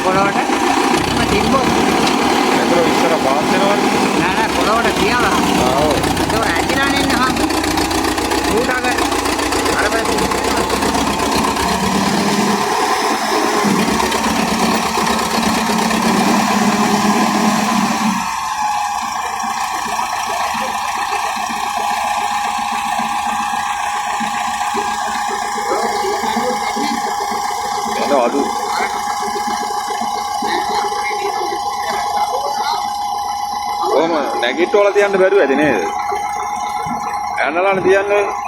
පොළොවට මම තිබ්බොත් ඒක ඉස්සර පාස් වෙනවනේ. නෑ පොළොවට තියනවා. ඔව්. ඒක ඇදිලා නෙන්න හම්. ඌටක අර බෑ. අඩු කොහොම නැගිටවල තියන්න බැරුව ඇති නේද? ඇනලානේ තියන්නේ.